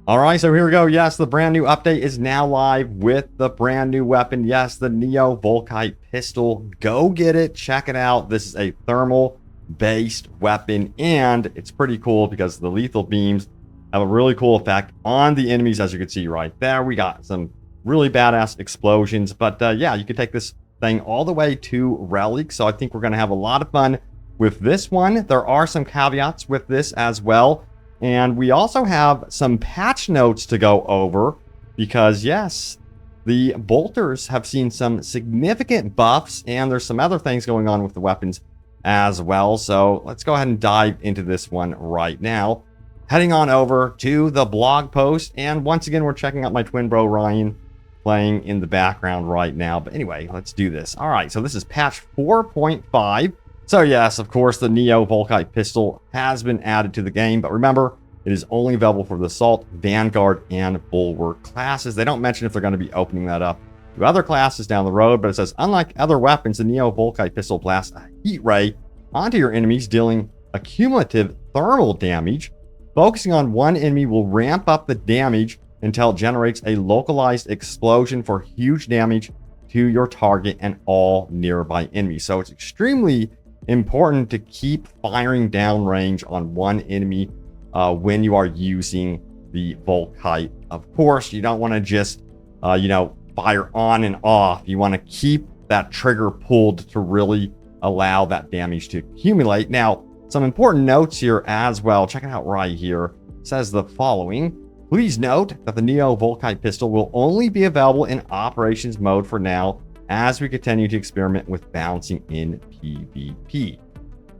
All right, so here we go. Yes, the brand new update is now live with the brand new weapon. Yes, the Neo Volkite Pistol. Go get it. Check it out. This is a thermal-based weapon, and it's pretty cool because the lethal beams have a really cool effect on the enemies, as you can see right there. We got some really badass explosions, but yeah, you can take this thing all the way to Relic, so I think we're going to have a lot of fun with this one. There are some caveats with this as well. And we also have some patch notes to go over because, yes, the bolters have seen some significant buffs, and there's some other things going on with the weapons as well. So let's go ahead and dive into this one right now. Heading on over to the blog post, and once again, we're checking out my twin bro Ryan playing in the background right now. But anyway, let's do this. All right, so this is patch 4.5. So yes, of course, the Neo Volkite Pistol has been added to the game, but remember, it is only available for the Assault, Vanguard, and Bulwark classes. They don't mention if they're going to be opening that up to other classes down the road, but it says, unlike other weapons, the Neo Volkite Pistol blasts a heat ray onto your enemies, dealing accumulative thermal damage. Focusing on one enemy will ramp up the damage until it generates a localized explosion for huge damage to your target and all nearby enemies. So it's extremely important to keep firing downrange on one enemy when you are using the Volkite. Of course, you don't want to just, fire on and off. You want to keep that trigger pulled to really allow that damage to accumulate. Now, some important notes here as well. Check it out right here. It says the following. Please note that the Neo Volkite Pistol will only be available in operations mode for now, as we continue to experiment with balancing in PvP.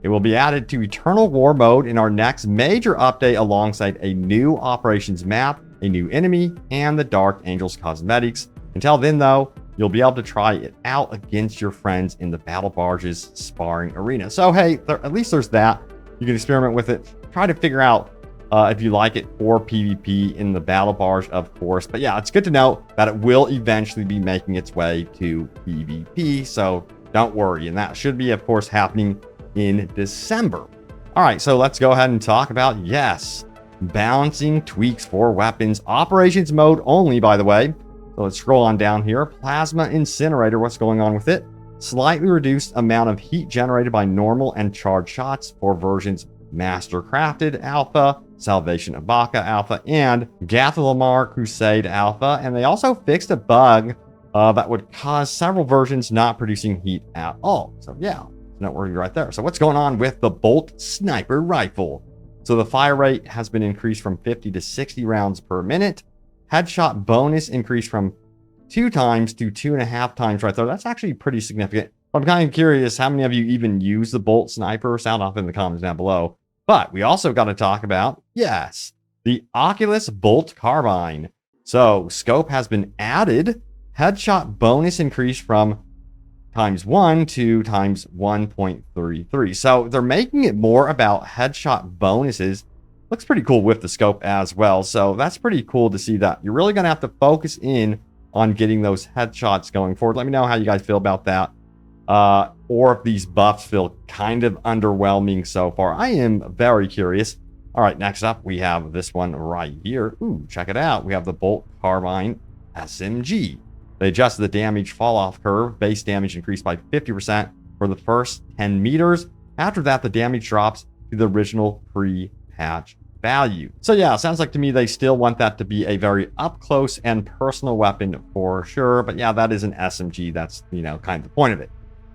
It will be added to Eternal War mode in our next major update alongside a new operations map, a new enemy, and the Dark Angels cosmetics. Until then, though, you'll be able to try it out against your friends in the Battle Barges sparring arena. So hey, at least there's that. You can experiment with it, try to figure out if you like it for PvP in the Battle Barge, of course. But yeah, it's good to know that it will eventually be making its way to PvP, so don't worry. And that should be, of course, happening in December. All right, so let's go ahead and talk about, yes, balancing tweaks for weapons. Operations mode only, by the way. So let's scroll on down here. Plasma Incinerator, what's going on with it? Slightly reduced amount of heat generated by normal and charged shots for versions Master Crafted Alpha, Salvation of Baka Alpha, and Gathalamar Crusade Alpha. And they also fixed a bug that would cause several versions not producing heat at all. So yeah, don't worry right there. So what's going on with the Bolt Sniper Rifle? So the fire rate has been increased from 50 to 60 rounds per minute. Headshot bonus increased from 2 times to 2.5 times right there. That's actually pretty significant. I'm kind of curious how many of you even use the Bolt Sniper. Sound off in the comments down below. But we also got to talk about, yes, the Oculus Bolt Carbine. So scope has been added. Headshot bonus increased from ×1 to ×1.33. So they're making it more about headshot bonuses. Looks pretty cool with the scope as well. So that's pretty cool to see that. You're really going to have to focus in on getting those headshots going forward. Let me know how you guys feel about that. Or if these buffs feel kind of underwhelming so far. I am very curious. All right, next up, we have this one right here. Ooh, check it out. We have the Bolt Carbine SMG. They adjusted the damage fall-off curve. Base damage increased by 50% for the first 10 meters. After that, the damage drops to the original pre-patch value. So yeah, sounds like to me they still want that to be a very up-close and personal weapon for sure. But yeah, that is an SMG. That's, kind of the point of it.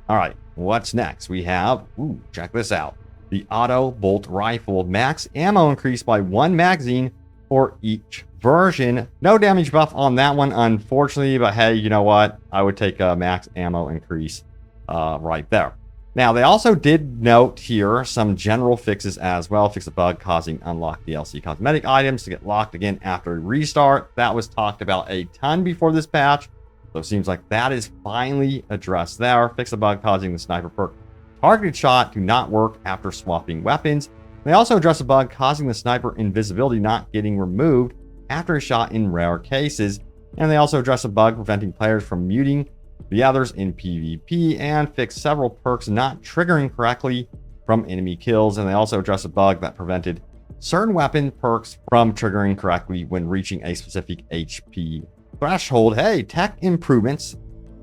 All right, what's next? We have, ooh, check this out. The Auto Bolt Rifle. Max ammo increased by 1 magazine for each version. No damage buff on that one, unfortunately, but hey, you know what? I would take a max ammo increase right there. Now, they also did note here some general fixes as well. Fix a bug causing unlocked DLC cosmetic items to get locked again after a restart. That was talked about a ton before this patch, so it seems like that is finally addressed there. Fix a bug causing the sniper perk targeted shot to not work after swapping weapons. They also address a bug causing the sniper invisibility not getting removed after a shot in rare cases. And they also address a bug preventing players from muting the others in PvP, and fix several perks not triggering correctly from enemy kills. And they also address a bug that prevented certain weapon perks from triggering correctly when reaching a specific HP threshold. Hey, tech improvements,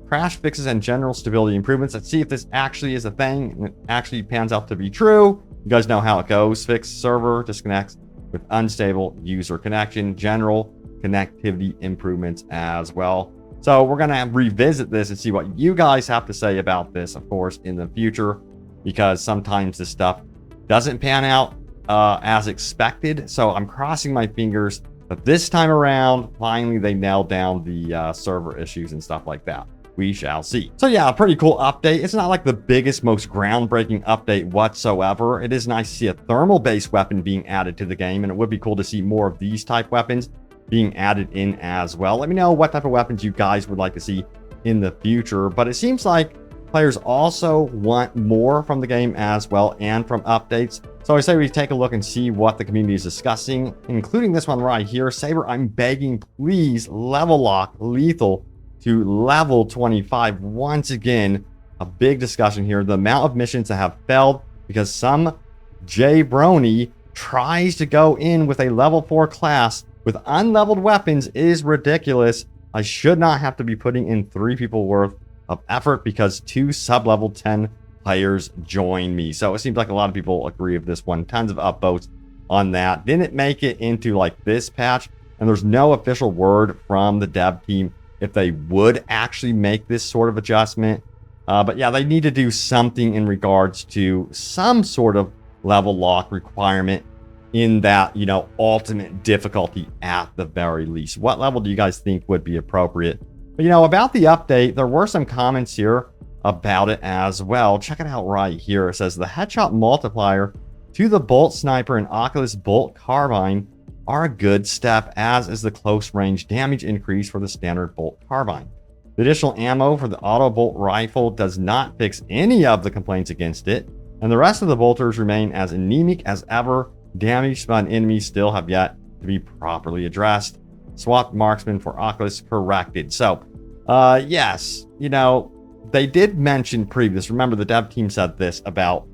crash fixes, and general stability improvements. Let's see if this actually is a thing and it actually pans out to be true. You guys know how it goes. Fixed server disconnects with unstable user connection, general connectivity improvements as well. So we're going to revisit this and see what you guys have to say about this, of course, in the future, because sometimes this stuff doesn't pan out as expected. So I'm crossing my fingers that this time around, finally, they nailed down the server issues and stuff like that. We shall see. So yeah, a pretty cool update. It's not like the biggest, most groundbreaking update whatsoever. It is nice to see a thermal-based weapon being added to the game, and it would be cool to see more of these type weapons being added in as well. Let me know what type of weapons you guys would like to see in the future. But it seems like players also want more from the game as well, and from updates. So I say we take a look and see what the community is discussing, including this one right here. Saber, I'm begging, please level lock lethal to level 25. Once again, a big discussion here. The amount of missions that have failed because some jabroni tries to go in with a level 4 class with unleveled weapons is ridiculous. I should not have to be putting in 3 people worth of effort because 2 sub-level 10 players join me. So it seems like a lot of people agree with this one. Tons of upvotes on that. Didn't make it into like this patch, and there's no official word from the dev team if they would actually make this sort of adjustment. But yeah, they need to do something in regards to some sort of level lock requirement in that, you know, ultimate difficulty at the very least. What level do you guys think would be appropriate? But, you know, about the update, there were some comments here about it as well. Check it out right here. It says the headshot multiplier to the bolt sniper and Oculus bolt carbine are a good step, as is the close range damage increase for the standard bolt carbine. The additional ammo for the auto bolt rifle does not fix any of the complaints against it, and the rest of the bolters remain as anemic as ever. Damage spawn enemies still have yet to be properly addressed. Swap marksman for Oculus corrected. So, yes, you know, they did mention previous. Remember, the dev team said this about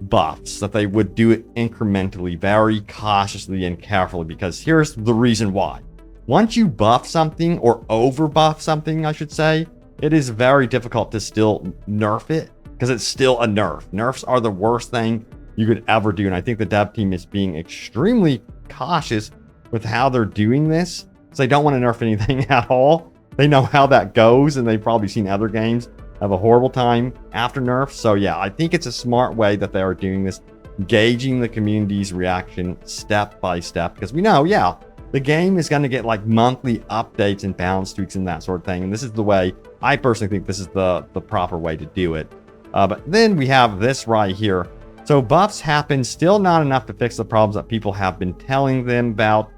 buffs, that they would do it incrementally, very cautiously and carefully, because here's the reason why. Once you buff something, or over buff something, I should say, it is very difficult to still nerf it, because it's still a nerf. Nerfs are the worst thing you could ever do, and I think the dev team is being extremely cautious with how they're doing this, because they don't want to nerf anything at all. They know how that goes, and they've probably seen other games have a horrible time after nerfs. So yeah, I think it's a smart way that they are doing this, gauging the community's reaction step by step, because we know, yeah, the game is going to get like monthly updates and balance tweaks and that sort of thing. And this is the way, I personally think this is the proper way to do it. But then we have this right here. So buffs happen, still not enough to fix the problems that people have been telling them about.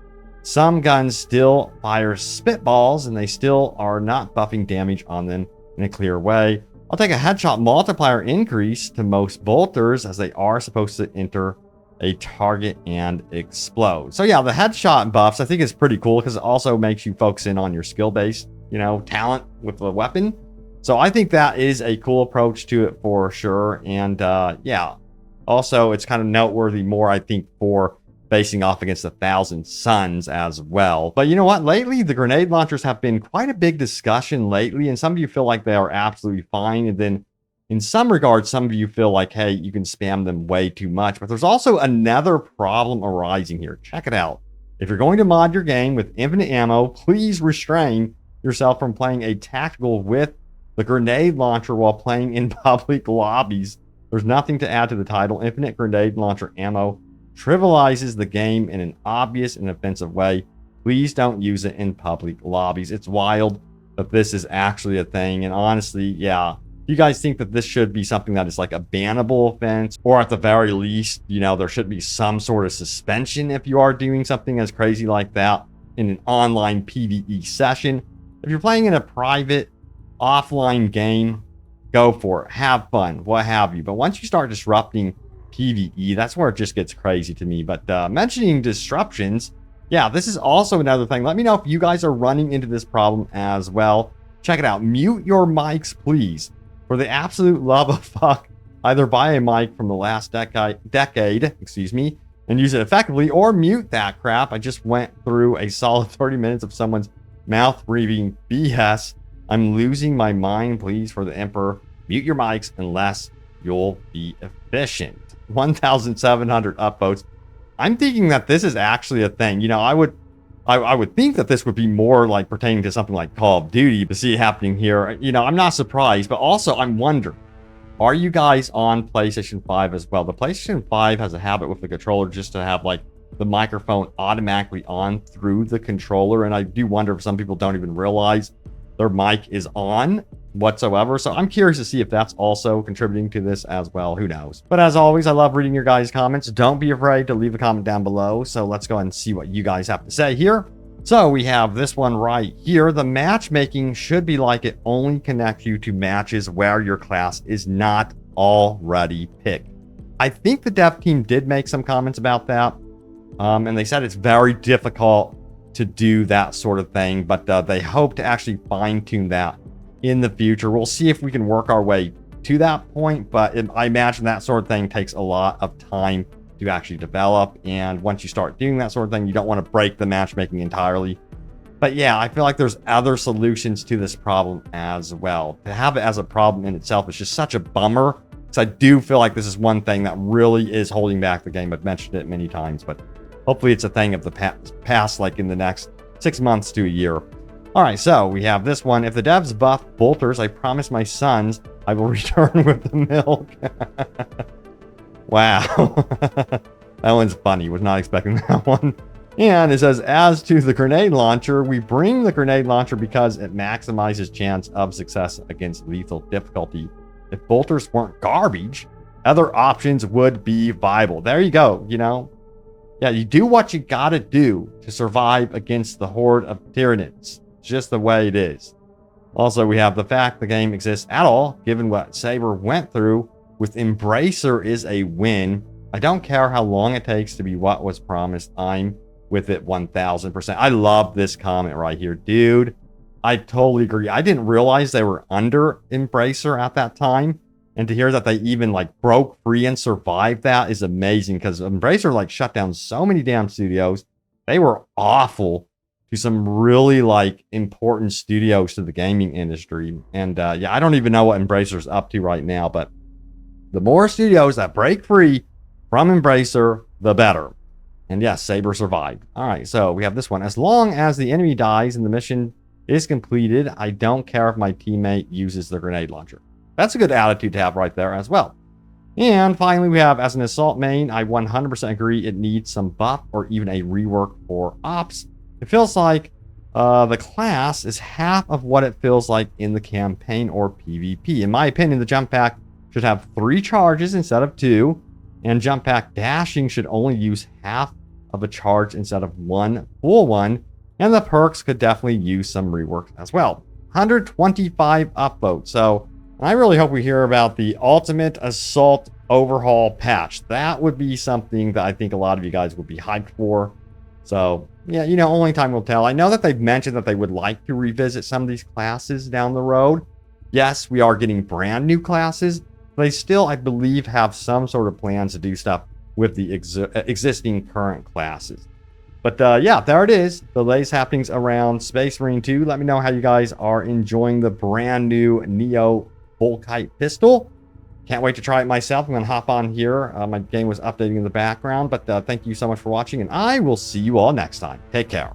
Some guns still fire spitballs, and they still are not buffing damage on them in a clear way. I'll take a headshot multiplier increase to most bolters, as they are supposed to enter a target and explode. So yeah, the headshot buffs I think is pretty cool, because it also makes you focus in on your skill-based, you know, talent with the weapon. So I think that is a cool approach to it for sure. And yeah, also it's kind of noteworthy more, I think, for facing off against 1,000 Suns as well. But you know what? Lately, the grenade launchers have been quite a big discussion lately, and some of you feel like they are absolutely fine. And then in some regards, some of you feel like, hey, you can spam them way too much. But there's also another problem arising here. Check it out. If you're going to mod your game with infinite ammo, please restrain yourself from playing a tactical with the grenade launcher while playing in public lobbies. There's nothing to add to the title. Infinite grenade launcher ammo trivializes the game in an obvious and offensive way. Please don't use it in public lobbies. It's wild that this is actually a thing. And honestly, yeah, you guys think that this should be something that is like a bannable offense, or at the very least, you know, there should be some sort of suspension if you are doing something as crazy like that in an online PvE session. If you're playing in a private offline game, go for it, have fun, what have you. But once you start disrupting PvE, that's where it just gets crazy to me. But mentioning disruptions, yeah, this is also another thing. Let me know if you guys are running into this problem as well. Check it out. Mute your mics, please. For the absolute love of fuck, either buy a mic from the last decade, and use it effectively, or mute that crap. I just went through a solid 30 minutes of someone's mouth breathing BS. I'm losing my mind. Please, for the Emperor, mute your mics unless you'll be efficient. 1,700 upvotes. I'm thinking that this is actually a thing. You know, I would think that this would be more like pertaining to something like Call of Duty to see it happening here. You know, I'm not surprised, but also I'm wondering, are you guys on PlayStation 5 as well? The PlayStation 5 has a habit with the controller just to have like the microphone automatically on through the controller. And I do wonder if some people don't even realize their mic is on whatsoever. So I'm curious to see if that's also contributing to this as well. Who knows? But as always, I love reading your guys' comments. Don't be afraid to leave a comment down below. So let's go ahead and see what you guys have to say here. So we have this one right here. The matchmaking should be like it only connects you to matches where your class is not already picked. I think the dev team did make some comments about that. And they said it's very difficult to do that sort of thing, but they hope to actually fine-tune that in the future. We'll see if we can work our way to that point, but I imagine that sort of thing takes a lot of time to actually develop. And once you start doing that sort of thing, you don't want to break the matchmaking entirely. But yeah, I feel like there's other solutions to this problem as well. To have it as a problem in itself is just such a bummer, because I do feel like this is one thing that really is holding back the game. I've mentioned it many times, but hopefully it's a thing of the past, like in the next 6 months to a year. All right, so we have this one. If the devs buff bolters, I promise my sons I will return with the milk. Wow. That one's funny. Was not expecting that one. And it says, as to the grenade launcher, we bring the grenade launcher because it maximizes chance of success against lethal difficulty. If bolters weren't garbage, other options would be viable. There you go, you know. Yeah, you do what you gotta do to survive against the horde of Tyranids. It's just the way it is. Also, we have the fact the game exists at all, given what Saber went through with Embracer is a win. I don't care how long it takes to be what was promised. I'm with it 1000%. I love this comment right here, dude. I totally agree. I didn't realize they were under Embracer at that time. And to hear that they even like broke free and survived that is amazing, because Embracer like shut down so many damn studios. They were awful to some really like important studios to the gaming industry. And yeah, I don't even know what Embracer's up to right now, but the more studios that break free from Embracer, the better. And yes, Saber survived. All right, so we have this one. As long as the enemy dies and the mission is completed, I don't care if my teammate uses the grenade launcher. That's a good attitude to have right there as well. And finally, we have, as an assault main, I 100% agree it needs some buff or even a rework for ops. It feels like the class is half of what it feels like in the campaign or PvP. In my opinion, the jump pack should have 3 charges instead of 2, and jump pack dashing should only use half of a charge instead of 1 full one, and the perks could definitely use some rework as well. 125 upvotes. So I really hope we hear about the ultimate assault overhaul patch. That would be something that I think a lot of you guys would be hyped for. So yeah, you know, only time will tell. I know that they've mentioned that they would like to revisit some of these classes down the road. Yes, we are getting brand new classes, but they still, I believe, have some sort of plans to do stuff with the existing current classes. But yeah, there it is. The latest happenings around Space Marine 2. Let me know how you guys are enjoying the brand new Neo Volkite Pistol. Can't wait to try it myself. I'm going to hop on here. My game was updating in the background, but thank you so much for watching, and I will see you all next time. Take care.